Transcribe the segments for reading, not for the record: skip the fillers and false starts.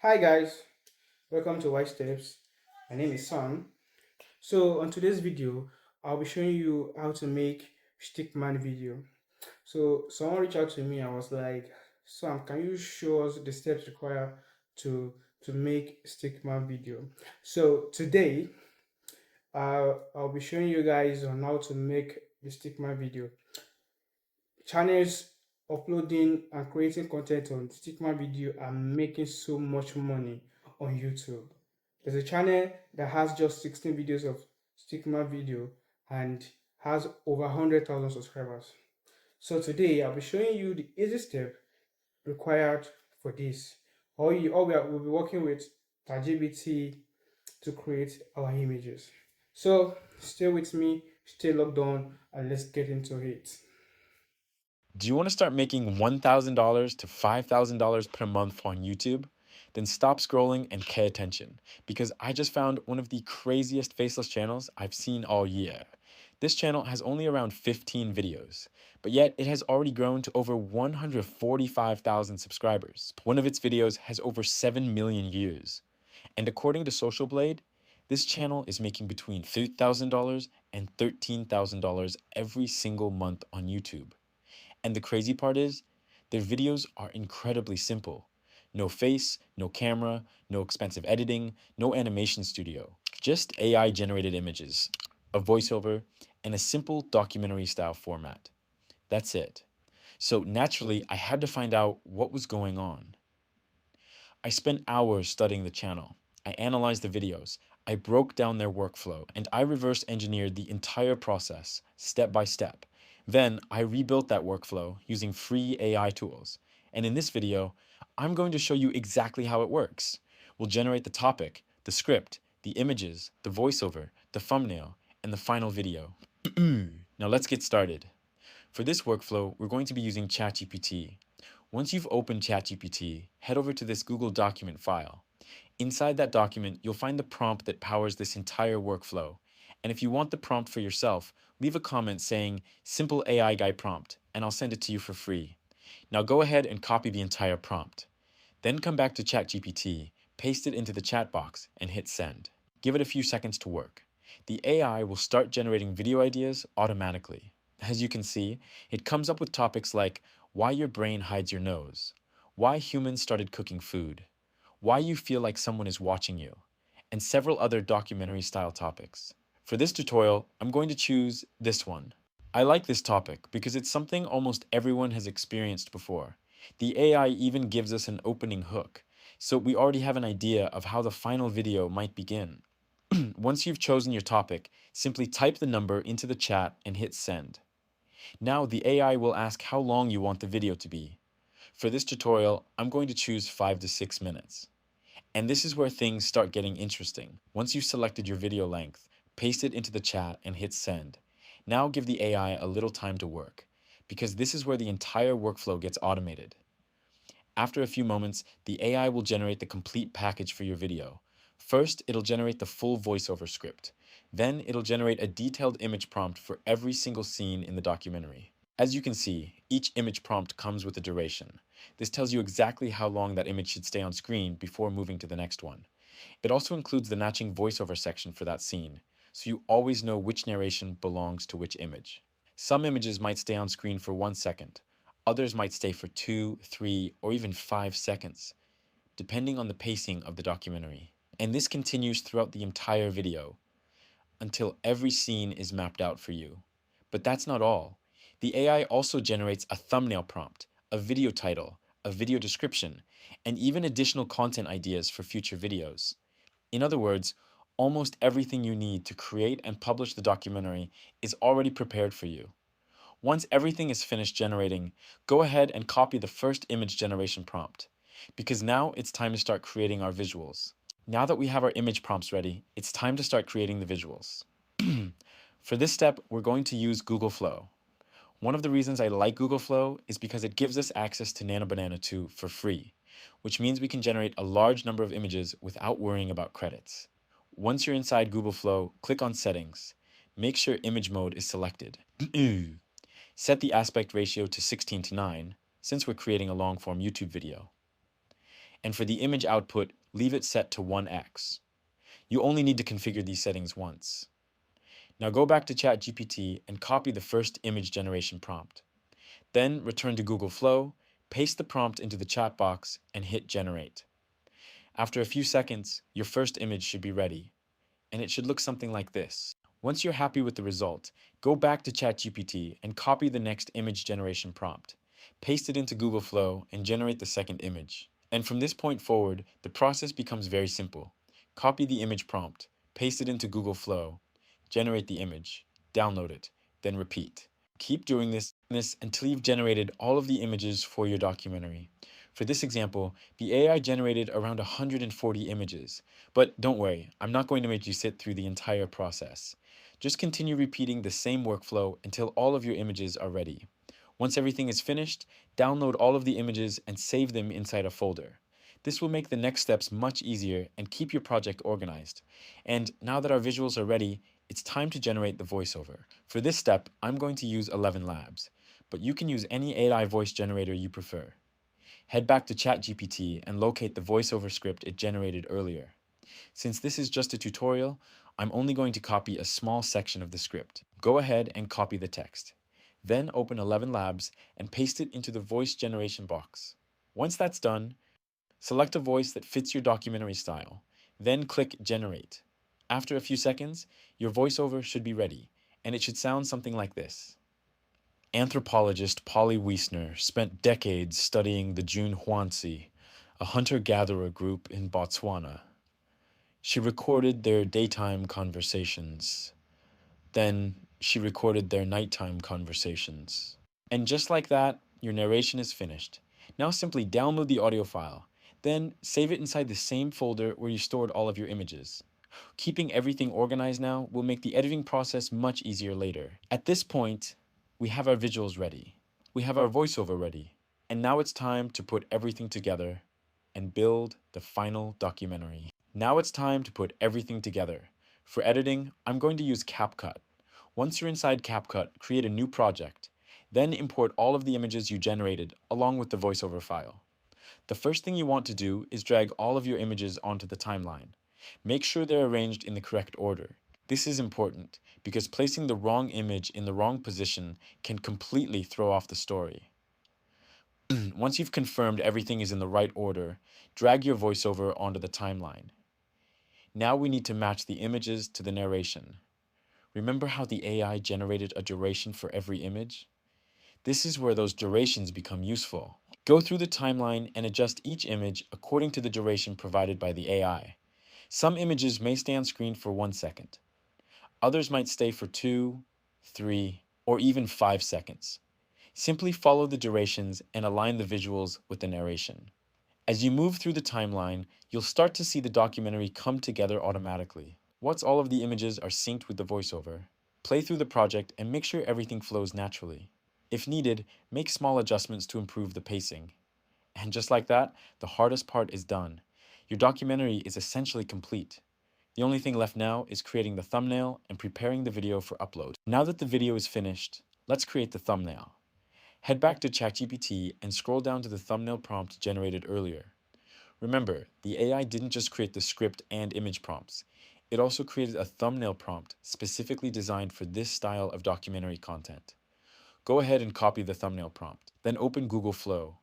Hi guys, welcome to White Steps. My name is Sam. So on today's video, I'll be showing you how to make stickman video. So someone reached out to me and was like, Sam, can you show us the steps required to make stickman video? So today, I'll be showing you guys on how to make the stickman video. Channels uploading and creating content on stickman video are making so much money on YouTube. There's a channel that has just 16 videos of stickman video and has over 100,000 subscribers. So today I'll be showing you the easy step required for this. We'll be working with ChatGPT to create our images. So stay with me, stay logged on, and let's get into it. Do you want to start making $1,000 to $5,000 per month on YouTube? Then stop scrolling and pay attention, because I just found one of the craziest faceless channels I've seen all year. This channel has only around 15 videos, but yet it has already grown to over 145,000 subscribers. One of its videos has over 7 million views. And according to Social Blade, this channel is making between $3,000 and $13,000 every single month on YouTube. And the crazy part is, their videos are incredibly simple. No face, no camera, no expensive editing, no animation studio. Just AI generated images, a voiceover, and a simple documentary style format. That's it. So naturally, I had to find out what was going on. I spent hours studying the channel. I analyzed the videos. I broke down their workflow, and I reverse engineered the entire process, step by step. Then I rebuilt that workflow using free AI tools. And in this video, I'm going to show you exactly how it works. We'll generate the topic, the script, the images, the voiceover, the thumbnail, and the final video. Now let's get started. For this workflow, we're going to be using ChatGPT. Once you've opened ChatGPT, head over to this Google document file. Inside that document, you'll find the prompt that powers this entire workflow. And if you want the prompt for yourself, leave a comment saying "Simple AI Guy prompt," and I'll send it to you for free. Now go ahead and copy the entire prompt. Then come back to ChatGPT, paste it into the chat box, and hit send. Give it a few seconds to work. The AI will start generating video ideas automatically. As you can see, it comes up with topics like why your brain hides your nose, why humans started cooking food, why you feel like someone is watching you, and several other documentary style topics. For this tutorial, I'm going to choose this one. I like this topic because it's something almost everyone has experienced before. The AI even gives us an opening hook, so we already have an idea of how the final video might begin. Once you've chosen your topic, simply type the number into the chat and hit send. Now the AI will ask how long you want the video to be. For this tutorial, I'm going to choose 5 to 6 minutes. And this is where things start getting interesting. Once you've selected your video length, paste it into the chat and hit send. Now give the AI a little time to work, because this is where the entire workflow gets automated. After a few moments, the AI will generate the complete package for your video. First, it'll generate the full voiceover script. Then it'll generate a detailed image prompt for every single scene in the documentary. As you can see, each image prompt comes with a duration. This tells you exactly how long that image should stay on screen before moving to the next one. It also includes the matching voiceover section for that scene, so you always know which narration belongs to which image. Some images might stay on screen for 1 second, others might stay for 2, 3, or even 5 seconds, depending on the pacing of the documentary. And this continues throughout the entire video, until every scene is mapped out for you. But that's not all. The AI also generates a thumbnail prompt, a video title, a video description, and even additional content ideas for future videos. In other words, almost everything you need to create and publish the documentary is already prepared for you. Once everything is finished generating, go ahead and copy the first image generation prompt, because now it's time to start creating our visuals. Now that we have our image prompts ready, it's time to start creating the visuals. For this step, we're going to use Google Flow. One of the reasons I like Google Flow is because it gives us access to Nano Banana 2 for free, which means we can generate a large number of images without worrying about credits. Once you're inside Google Flow, click on Settings. Make sure Image Mode is selected. Set the aspect ratio to 16:9, since we're creating a long-form YouTube video. And for the image output, leave it set to 1x. You only need to configure these settings once. Now go back to ChatGPT and copy the first image generation prompt. Then return to Google Flow, paste the prompt into the chat box, and hit generate. After a few seconds, your first image should be ready, and it should look something like this. Once you're happy with the result, go back to ChatGPT and copy the next image generation prompt. Paste it into Google Flow and generate the second image. And from this point forward, the process becomes very simple. Copy the image prompt, paste it into Google Flow, generate the image, download it, then repeat. Keep doing this until you've generated all of the images for your documentary. For this example, the AI generated around 140 images. But don't worry, I'm not going to make you sit through the entire process. Just continue repeating the same workflow until all of your images are ready. Once everything is finished, download all of the images and save them inside a folder. This will make the next steps much easier and keep your project organized. And now that our visuals are ready, it's time to generate the voiceover. For this step, I'm going to use 11 Labs, but you can use any AI voice generator you prefer. Head back to ChatGPT and locate the voiceover script it generated earlier. Since this is just a tutorial, I'm only going to copy a small section of the script. Go ahead and copy the text. Then open 11 Labs and paste it into the voice generation box. Once that's done, select a voice that fits your documentary style. Then click Generate. After a few seconds, your voiceover should be ready, and it should sound something like this. Anthropologist Polly Wiesner spent decades studying the Junhuansi, a hunter-gatherer group in Botswana. She recorded their daytime conversations. Then she recorded their nighttime conversations. And just like that, your narration is finished. Now simply download the audio file. Then save it inside the same folder where you stored all of your images. Keeping everything organized now will make the editing process much easier later. At this point, we have our visuals ready. We have our voiceover ready. And now it's time to put everything together and build the final documentary. Now it's time to put everything together. For editing, I'm going to use CapCut. Once you're inside CapCut, create a new project. Then import all of the images you generated along with the voiceover file. The first thing you want to do is drag all of your images onto the timeline. Make sure they're arranged in the correct order. This is important because placing the wrong image in the wrong position can completely throw off the story. Once you've confirmed everything is in the right order, drag your voiceover onto the timeline. Now we need to match the images to the narration. Remember how the AI generated a duration for every image? This is where those durations become useful. Go through the timeline and adjust each image according to the duration provided by the AI. Some images may stay on screen for 1 second. Others might stay for 2, 3, or even 5 seconds. Simply follow the durations and align the visuals with the narration. As you move through the timeline, you'll start to see the documentary come together automatically. Once all of the images are synced with the voiceover, play through the project and make sure everything flows naturally. If needed, make small adjustments to improve the pacing. And just like that, the hardest part is done. Your documentary is essentially complete. The only thing left now is creating the thumbnail and preparing the video for upload. Now that the video is finished, let's create the thumbnail. Head back to ChatGPT and scroll down to the thumbnail prompt generated earlier. Remember, the AI didn't just create the script and image prompts. It also created a thumbnail prompt specifically designed for this style of documentary content. Go ahead and copy the thumbnail prompt. Then open Google Flow.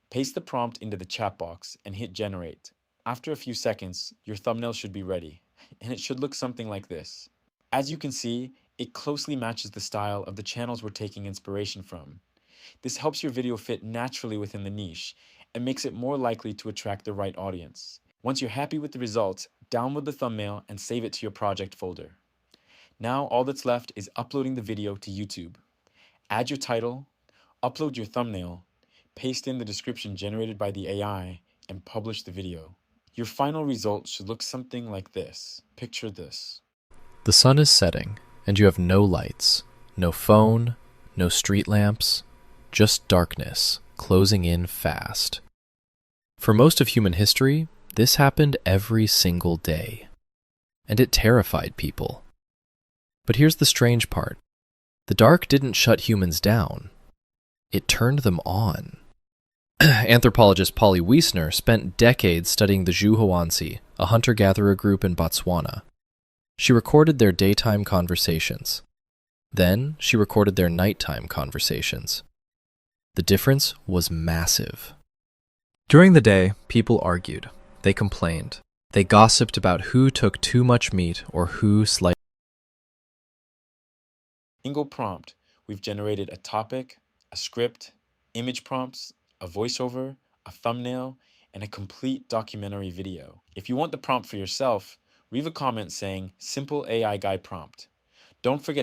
Paste the prompt into the chat box and hit generate. After a few seconds, your thumbnail should be ready, and it should look something like this. As you can see, it closely matches the style of the channels we're taking inspiration from. This helps your video fit naturally within the niche and makes it more likely to attract the right audience. Once you're happy with the results, download the thumbnail and save it to your project folder. Now all that's left is uploading the video to YouTube. Add your title, upload your thumbnail, paste in the description generated by the AI, and publish the video. Your final result should look something like this. Picture this. The sun is setting, and you have no lights, no phone, no street lamps, just darkness closing in fast. For most of human history, this happened every single day, and it terrified people. But here's the strange part. The dark didn't shut humans down. It turned them on. Anthropologist Polly Wiesner spent decades studying the Juhoansi, a hunter-gatherer group in Botswana. She recorded their daytime conversations. Then she recorded their nighttime conversations. The difference was massive. During the day, people argued. They complained. They gossiped about who took too much meat or who sliced. Single prompt, we've generated a topic, a script, image prompts, a voiceover, a thumbnail, and a complete documentary video. If you want the prompt for yourself, leave a comment saying simple AI guy prompt. Don't forget